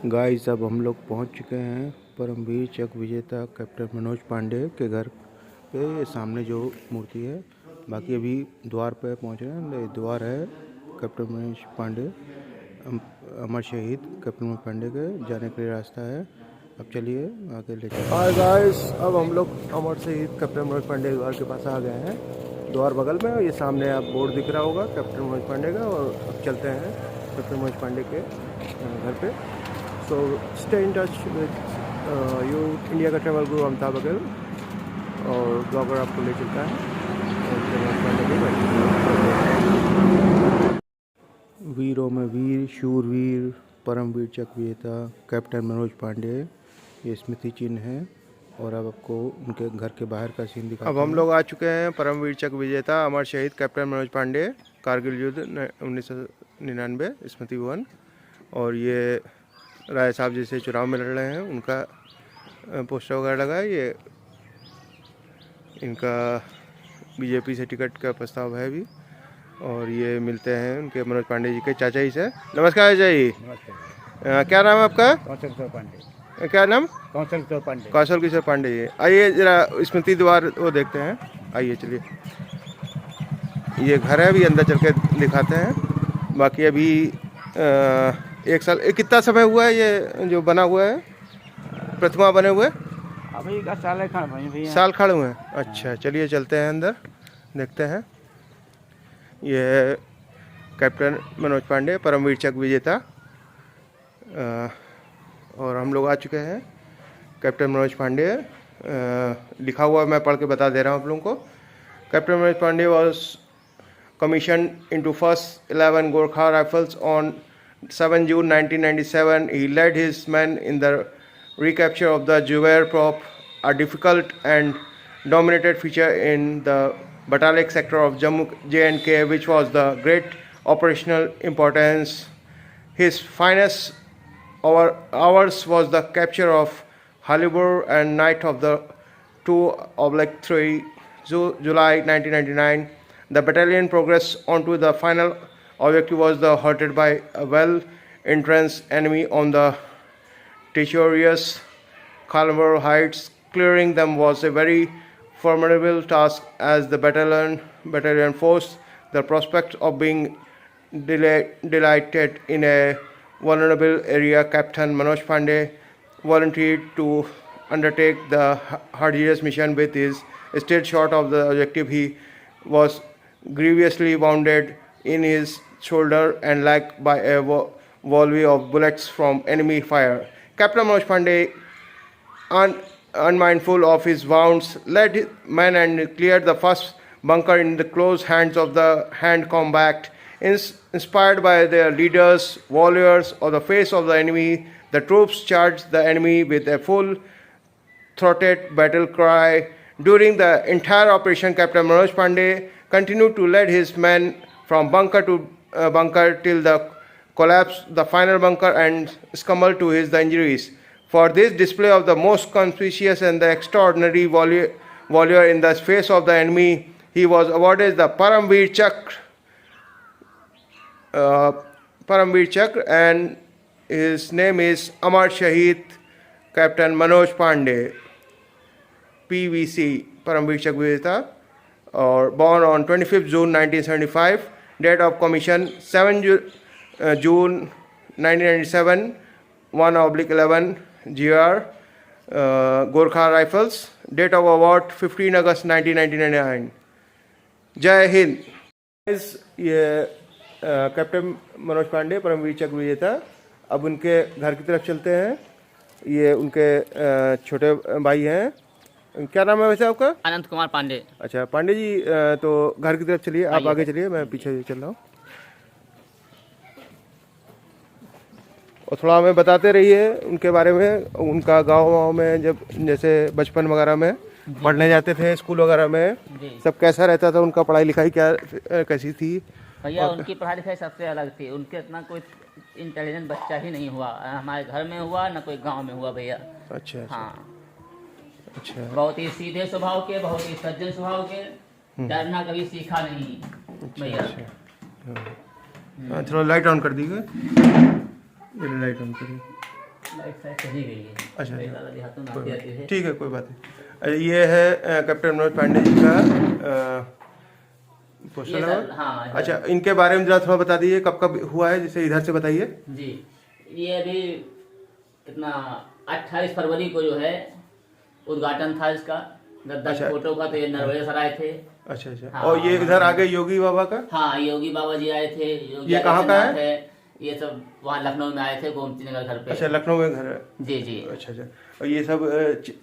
Guys अब हम लोग पहुंच चुके हैं परमवीर चक्र विजेता कैप्टन मनोज पांडे के घर पे। ये सामने जो मूर्ति है, बाकी अभी द्वार पे पहुंच रहे हैं। ये द्वार है कैप्टन मनोज पांडे, अमर शहीद कैप्टन मनोज पांडे के जाने के लिए रास्ता है। अब चलिए आगे ले चलते हैं। हाय गाइस, अब हम लोग अमर शहीद कैप्टन मनोज पांडे के द्वार के पास आ गए हैं। द्वार बगल में, ये सामने आप बोर्ड दिख रहा होगा कैप्टन मनोज पांडे का। और अब चलते हैं कैप्टन मनोज पांडे के घर पे। So stay in touch with you, India का ट्रैवल गुरु अमिताभ बघेल, और ब्लॉगर आपको ले चलता है। वीरों में वीर, शूरवीर, परमवीर चक्र विजेता कैप्टन मनोज पांडे, ये स्मृति चिन्ह है। और अब आपको उनके घर के बाहर का सीन दिखा। अब हम लोग आ चुके हैं परमवीर चक्र विजेता अमर शहीद कैप्टन मनोज पांडे, कारगिल युद्ध 1999 स्मृति भवन। और ये राय साहब जैसे चुनाव में लड़ रहे हैं, उनका पोस्टर वगैरह लगा है। ये इनका बीजेपी से टिकट का प्रस्ताव है भी। और ये मिलते हैं उनके मनोज पांडे जी के चाचा जी से। नमस्कार चाचा जी। क्या नाम है आपका? कौशल किशोर पांडे। क्या नाम? कौशल किशोर पांडे। कौशल किशोर पांडे जी। आइए जरा स्मृति द्वार वो देखते हैं। आइए चलिए, ये घर है, अभी अंदर चल के दिखाते हैं। बाकी अभी एक साल, कितना समय हुआ है ये जो बना हुआ है, प्रतिमा बने हुए? अभी का साल साल खड़े हुए हैं। अच्छा, चलिए चलते हैं अंदर, देखते हैं। ये कैप्टन मनोज पांडे परमवीर चक्र विजेता। और हम लोग आ चुके हैं कैप्टन मनोज पांडे। लिखा हुआ मैं पढ़ के बता दे रहा हूँ आप लोगों को। Captain Manoj Pandey was commission into first 11 Gorkha rifles on 7 June 1997. He led his men in the recapture of the Jubair Prop, a difficult and dominated feature in the Batalik sector of Jammu J&K, which was the great operational importance. His finest hours was the capture of Halibur and night of the 2/3 July 1999. The battalion progressed onto the final objective was the halted by a well-entrenched enemy on the treacherous Khalmur heights. Clearing them was a very formidable task, as the battalion forced the prospect of being delighted in a vulnerable area. Captain Manoj Pandey volunteered to undertake the hazardous mission. With his still short of the objective, he was grievously wounded in his shoulder and leg by a volley of bullets from enemy fire. Captain Manoj Pandey, unmindful of his wounds, led his men and cleared the first bunker in the close hands of the hand combat. Inspired by their leaders, warriors, or the face of the enemy, the troops charged the enemy with a full-throated battle cry. During the entire operation, Captain Manoj Pandey continued to lead his men from bunker to bunker till the collapse the final bunker and succumbed to the injuries. For this display of the most conspicuous and the extraordinary valor in the face of the enemy, he was awarded the Paramveer Chakra, and his name is Amar Shahid Captain Manoj Pandey, PVC, Paramveer Chakra Vijetha, or born on 25th June 1975. Date of commission 7 June 1997, 1/11 GR, Gorkha Rifles. Date of award 15 August 1999. जय हिंद। ये captain Manoj Pandey Paramvir चक्र विजेता। अब उनके घर की तरफ चलते हैं। ये उनके छोटे भाई हैं। क्या नाम है वैसे आपका? अनंत कुमार पांडे। अच्छा पांडे जी, तो घर की तरफ चलिए, आप आगे चलिए, मैं पीछे चल रहा हूँ। और थोड़ा हमें बताते रहिए उनके बारे में, उनका गाँव में जब जैसे बचपन वगैरह में पढ़ने जाते थे स्कूल वगैरह में, सब कैसा रहता था, उनका पढ़ाई लिखाई क्या कैसी थी? भैया उनकी पढ़ाई लिखाई सबसे अलग थी। उनके इतना कोई इंटेलिजेंट बच्चा ही नहीं हुआ हमारे घर में, हुआ ना कोई गांव में हुआ भैया। अच्छा। हाँ, अच्छा। बहुत ही सीधे स्वभाव के, बहुत ही सज्जन स्वभाव के, डरना कभी सीखा नहीं भैया। हाँ, थोड़ा लाइट ऑन कर दीजिए, लाइट ऑन करिए। लाइट शायद चली गई है। अच्छा, मेरे दादाजी हाथों में आती आती थे। ठीक है, कोई बात नहीं। ये है कैप्टन मनोज पांडे जी का पोस्टर ये लगा। सर, हाँ सर। अच्छा, इनके बारे में जरा थोड़ा बता दीजिए, कब कब हुआ है, जैसे इधर से बताइए। जी, ये अभी कितना 28 फरवरी को जो है उद्घाटन था इसका गद्दा अच्छा। फोटो का। तो ये नरवड़े सर आए थे। अच्छा अच्छा। हाँ, और ये इधर आगे योगी बाबा का, हाँ योगी बाबा जी आए थे। योगी ये कहाँ का है? आदित्यनाथ है। ये सब वहाँ लखनऊ में आए थे, गोमती नगर घर पे। अच्छा, लखनऊ में घर है। जी जी। अच्छा अच्छा। और ये सब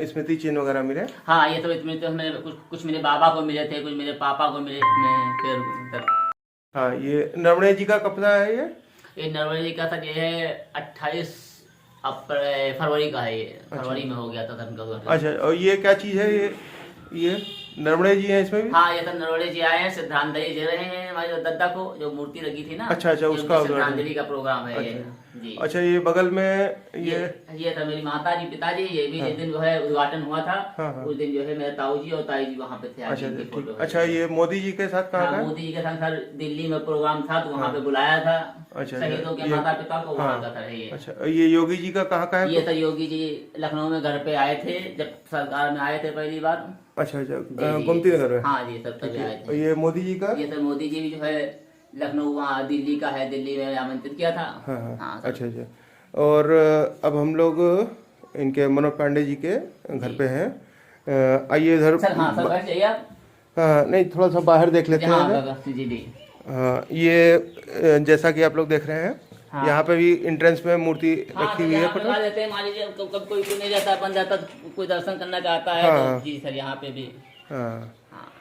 स्मृति चिन्ह वगैरह मिले? हाँ, ये सब इसमें तो हमें कुछ मेरे बाबा को मिले थे, कुछ मेरे पापा को मिले इसमें। फिर हाँ, ये नरवणे जी का कपड़ा है ये नरवणे जी का था। ये है 28 फरवरी का है। ये फरवरी में हो गया था सर इनका। अच्छा, और ये क्या चीज़ है? ये नरवणे जी हैं इसमें भी? हाँ, ये सब नरवणे जी आए हैं, श्रद्धांजलि दे रहे हैं हमारे दद्दा को, जो मूर्ति लगी थी ना। अच्छा अच्छा, उसका श्रद्धांजलि का प्रोग्राम है ये। जी। अच्छा, ये बगल में ये था मेरी माता जी पिताजी। ये भी जिस दिन जो है उद्घाटन हुआ था, हाँ। उस दिन जो है मेरे ताऊ जी और ताई जी वहाँ पे थे। अच्छा इनकी ठीक। फोटो है। अच्छा, ये मोदी जी के साथ कहाँ हाँ, का है? मोदी जी के साथ सर दिल्ली में प्रोग्राम था, तो वहाँ पे बुलाया था अच्छा, शहीदों के ये- माता पिता को। वहाँ हाँ। का था ये। अच्छा, और ये योगी जी का कहाँ का है? ये सर योगी जी लखनऊ में घर पे आए थे, जब सरकार में आए थे पहली बार। अच्छा अच्छा, जी, गोमती नगर में। हाँ जी सर, तभी आए और थे। ये मोदी जी का? ये सर मोदी जी भी जो है लखनऊ, वहाँ दिल्ली का है, दिल्ली में आमंत्रित किया था। हाँ हाँ। हाँ सर। अच्छा अच्छा। और अब हम लोग इनके मनोज पांडे जी के घर पे हैं। आइए इधर। सर हाँ सर, बैठ जाइए आप। हाँ, नहीं, थोड़ा सा बाहर देख लेते हैं हाँ इधर। बाबा, जी जी। हाँ, ये जैसा कि आप लोग देख रहे हैं, हाँ। यहाँ पे भी एंट्रेंस में मूर्ति हाँ, रखी तो हुई है। यहाँ पे लगा देते हैं। मान लीजिए कब कोई नहीं जाता, बन जाता, तो कोई दर्शन करना चाहता है हाँ। तो जी सर यहाँ पे भी। हाँ। हाँ।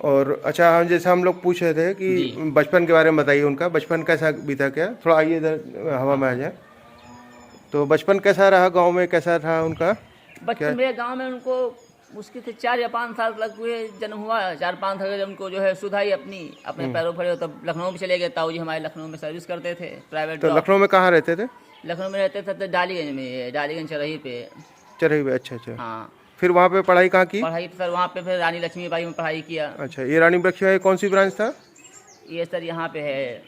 और अच्छा, हम जैसा हम लोग पूछ रहे थे कि जी। बचपन के बारे में बताइए, उनका बचपन कैसा बीता, क्या? थोड़ा आइए इधर, हवा में आ जाए। तो बचपन कैसा रहा, गांव में कैसा था उनका? बचपन में गांव में उनको मुश्किल से 4 या 5 साल तक हुए जन्म हुआ। 4-5 साल जब उनको जो है सुधाई अपने पैरों पर, तब लखनऊ में चले गए। ताऊ जी हमारे लखनऊ में सर्विस करते थे, प्राइवेट तो जॉब। लखनऊ में कहाँ रहते थे? लखनऊ में रहते थे तो डालीगंज में, डालीगंज चरही पे। चरही में। अच्छा अच्छा। हाँ, फिर वहाँ पे पढ़ाई कहाँ की? पढ़ाई तो सर वहाँ पे फिर रानी लक्ष्मीबाई में पढ़ाई किया। अच्छा, ये रानी वृक्षबाई कौन सी ब्रांच था? ये सर यहाँ पे है,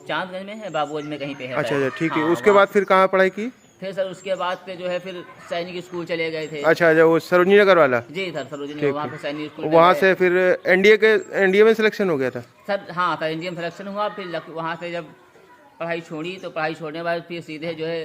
चांदगंज में है, बाबूगंज में कहीं पे है। अच्छा अच्छा, ठीक है। हाँ, उसके बाद फिर कहाँ पढ़ाई की? फिर सर उसके बाद से जो है फिर सैनिक स्कूल चले गए थे। अच्छा अच्छा, वो सरोजनी नगर वाला। जी सर, सरोजनी वहाँ पे सैनिक स्कूल वहाँ गए। से फिर एनडीए में सिलेक्शन हो गया था? सर हाँ सर, इंडियन सिलेक्शन हुआ। फिर वहाँ से जब पढ़ाई छोड़ी, तो पढ़ाई छोड़ने के बाद फिर सीधे जो है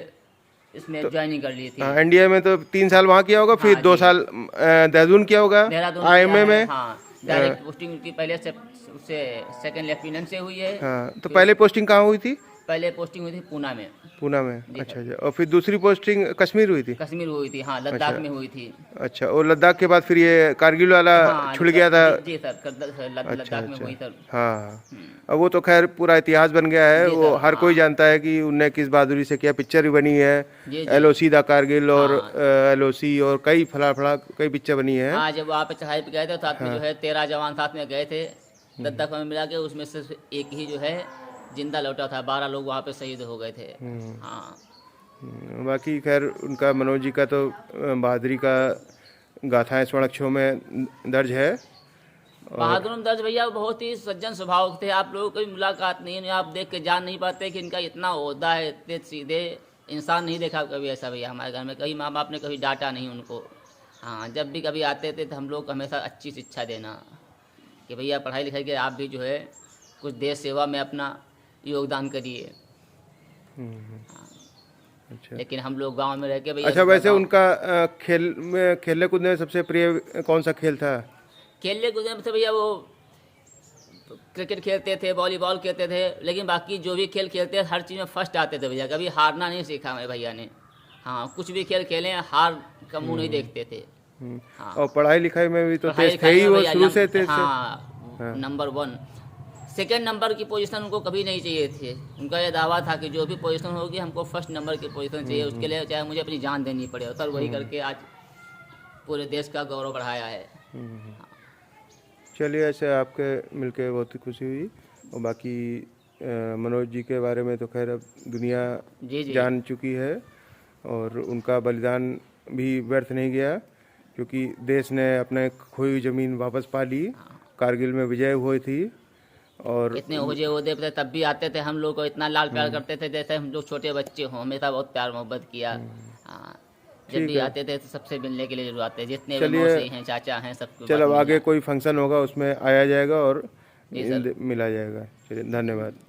इसमें ज्वाइनिंग कर ली थी। एनडीए में तो 3 साल वहाँ किया होगा, फिर हाँ 2 जी। साल देहरादून किया होगा, देहरादून आईएमए किया है। में। हाँ, डायरेक्ट पोस्टिंग उनकी पहले से उससे सेकंड लेफ्टिनेंट से हुई है। हाँ, तो पहले पोस्टिंग कहाँ हुई थी? पहले पोस्टिंग हुई थी पूना में। पूना में। जी अच्छा अच्छा। और फिर दूसरी पोस्टिंग कश्मीर हुई थी? कश्मीर हुई थी, हाँ लद्दाख में हुई थी। अच्छा, और लद्दाख के बाद फिर ये कारगिल वाला हाँ, छुड़ गया था? जी सर, लद्दाख में हुई सर। हाँ। अब वो तो खैर पूरा इतिहास बन गया है, जी वो सर, हर कोई जानता है कि उनने किस बहादुरी से किया। पिक्चर भी बनी है, जी, जी। एलओसी दा कारगिल और हाँ। एलओसी और कई फला कई पिक्चर बनी है। हाँ, जब वहाँ पे चढ़ाई पे गए थे, साथ में जो है 13 जवान साथ में गए थे लद्दाख में मिला के। उसमें से एक ही जो है जिंदा लौटा था, 12 लोग वहाँ पे शहीद हो गए थे। हाँ। बाकी खैर उनका, मनोज जी का तो बहादुरी का गाथाएं स्वर्णाक्षरों में दर्ज है। बहादुर दर्ज भैया बहुत ही सज्जन स्वभाव थे। आप लोगों की मुलाकात नहीं है, आप देख के जान नहीं पाते कि इनका इतना ओहदा है। इतने सीधे इंसान नहीं देखा कभी ऐसा भैया हमारे घर में। कभी माँ बाप ने कभी डांटा नहीं उनको। हाँ, जब भी कभी आते थे तो हम लोग हमेशा अच्छी शिक्षा देना कि भैया पढ़ाई लिखाई के आप भी जो है कुछ देश सेवा में अपना योगदान करिए। अच्छा लेकिन हम लोग गांव में रह के भैया। अच्छा, वैसे उनका खेल में, खेलने कूदने में सबसे प्रिय कौन सा खेल था? खेलने कूदने में से भैया वो क्रिकेट खेलते थे, वॉलीबॉल खेलते थे, लेकिन बाकी जो भी खेल खेलते हैं हर चीज़ में फर्स्ट आते थे भैया। कभी हारना नहीं सीखा मेरे भैया ने। हाँ, कुछ भी खेल खेलें हार का मुँह नहीं देखते थे। हाँ। और पढ़ाई लिखाई में भी तो पढ़ाई तेज थे लिखाई ही में वो, भैया शुरू से थे। हाँ, नंबर 1। सेकेंड नंबर की पोजीशन उनको कभी नहीं चाहिए थी। उनका ये दावा था कि जो भी पोजीशन होगी हमको फर्स्ट नंबर की पोजीशन चाहिए, उसके लिए चाहे मुझे अपनी जान देनी पड़े। और सर वही करके आज पूरे देश का गौरव बढ़ाया है। चलिए, ऐसे आपके मिलके बहुत ही खुशी हुई। और बाकी मनोज जी के बारे में तो खैर अब दुनिया जी जी। जान चुकी है, और उनका बलिदान भी व्यर्थ नहीं गया, क्योंकि देश ने अपने खोई हुई ज़मीन वापस पा ली। कारगिल में विजय हुई थी। और इतने ओझे ओहदे पे तब भी आते थे हम लोग को इतना लाल प्यार करते थे जैसे हम लोग छोटे बच्चे हों। हमेशा बहुत प्यार मोहब्बत किया। हाँ, जब ठीक भी है। आते थे तो सबसे मिलने के लिए जरूर आते हैं, जितने भी चलिए। मौसी हैं चाचा हैं सबको चलो अब बात आगे मिलना। कोई फंक्शन होगा उसमें आया जाएगा और जी सर। मिला जाएगा। चलिए धन्यवाद।